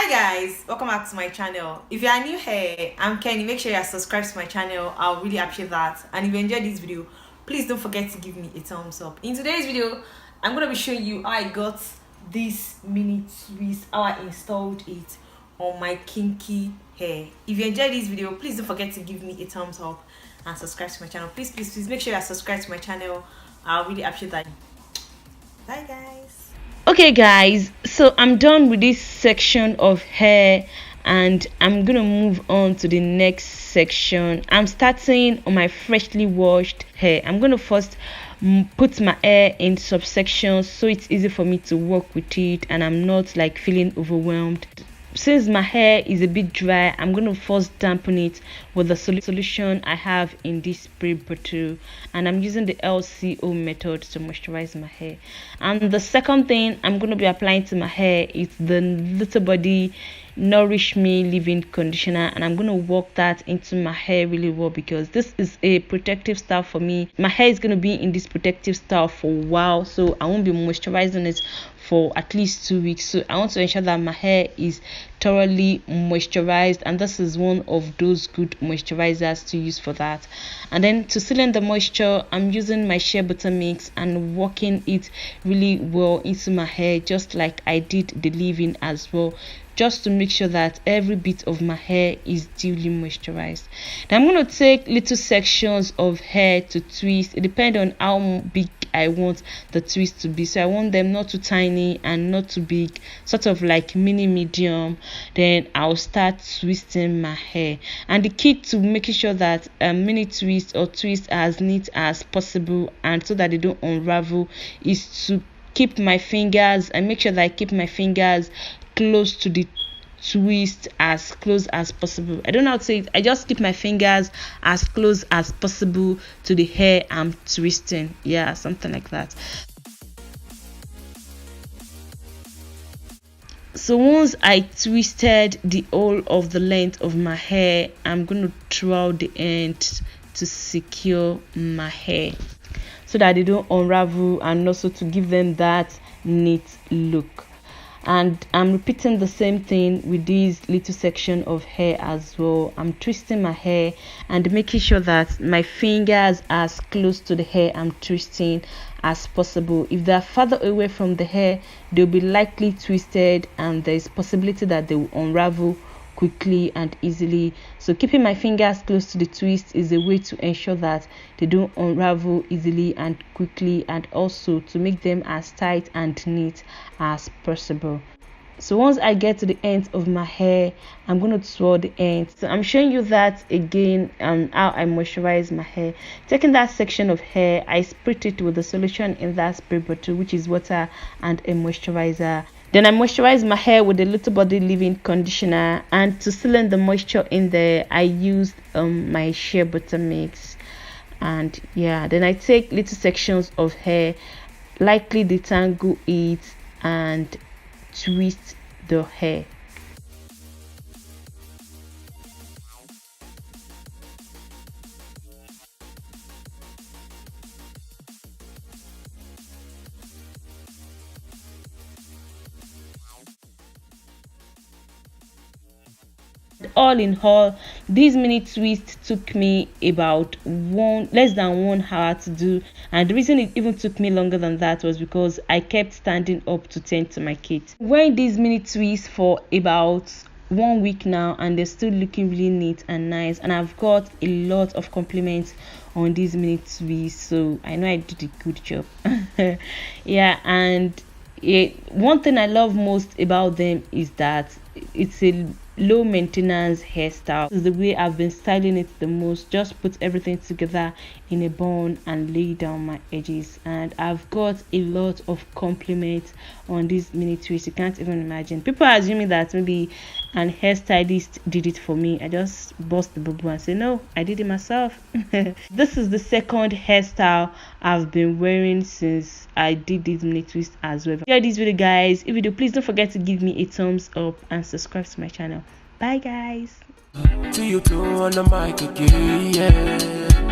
Hi guys, welcome back to my channel. If you are new here, I'm Kenny. Make sure you are subscribed to my channel. I'll really appreciate that. And if you enjoyed this video, please don't forget to give me a thumbs up. In today's video, I'm gonna be showing you how I got this mini twist, how I installed it on my kinky hair. If you enjoyed this video, please don't forget to give me a thumbs up and subscribe to my channel. Please make sure you are subscribed to my channel. I'll really appreciate that. Bye guys. Okay guys, so I'm done with this section of hair and I'm gonna move on to the next section. I'm starting on my freshly washed hair. I'm gonna first put my hair in subsections so it's easy for me to work with it and I'm not like feeling overwhelmed. Since my hair is a bit dry, I'm going to first dampen it with the solution I have in this spray bottle, and I'm using the LCO method to moisturize my hair. And the second thing I'm going to be applying to my hair is the Little Body Nourish Me leave-in conditioner, and I'm going to work that into my hair really well because this is a protective style for me. My hair is going to be in this protective style for a while, so I won't be moisturizing it for at least 2 weeks. So I want to ensure that my hair is thoroughly moisturized, and this is one of those good moisturizers to use for that. And then to seal in the moisture, I'm using my shea butter mix and working it really well into my hair, just like I did the leave-in as well, just to make sure that every bit of my hair is duly moisturized. Now I'm going to take little sections of hair to twist. It depends on how big I want the twist to be. So I want them not too tiny and not too big, sort of like mini medium. Then I'll start twisting my hair. And the key to making sure that a mini twist or twist as neat as possible and so that they don't unravel is to keep my fingers and make sure that I keep my fingers close to the twist, as close as possible. I don't know how to say it. I just keep my fingers as close as possible to the hair I'm twisting. Yeah, something like that. So once I twisted the whole of the length of my hair, I'm going to throw out the end to secure my hair so that they don't unravel and also to give them that neat look. And I'm repeating the same thing with this little section of hair as well. I'm twisting my hair and making sure that my fingers are as close to the hair I'm twisting as possible. If they're further away from the hair, they'll be lightly twisted and there's possibility that they will unravel quickly and easily. So keeping my fingers close to the twist is a way to ensure that they don't unravel easily and quickly, and also to make them as tight and neat as possible. So once I get to the end of my hair, I'm going to twirl the end. So I'm showing you that again, how I moisturize my hair. Taking that section of hair, I spray it with the solution in that spray bottle, which is water and a moisturizer. Then I moisturize my hair with a Little Body leave-in conditioner, and to seal in the moisture in there, I used my shea butter mix. And yeah, then I take little sections of hair, lightly detangle it and twist the hair. All in all, this mini twist took me about less than 1 hour to do, and the reason it even took me longer than that was because I kept standing up to tend to my kids. Wearing these mini twists for about 1 week now, and they're still looking really neat and nice, and I've got a lot of compliments on these mini twists, so I know I did a good job. Yeah, and one thing I love most about them is that it's a low maintenance hairstyle. This is the way I've been styling it the most. Just put everything together in a bun and lay down my edges, and I've got a lot of compliments on this mini twist. You can't even imagine. People are assuming that maybe an hairstylist did it for me. I just bust the bubble and say no, I did it myself. This is the second hairstyle I've been wearing since I did this mini twist as well. If you enjoyed this video guys, if you do, please don't forget to give me a thumbs up and subscribe to my channel. Bye guys. To you two on the mic again, yeah.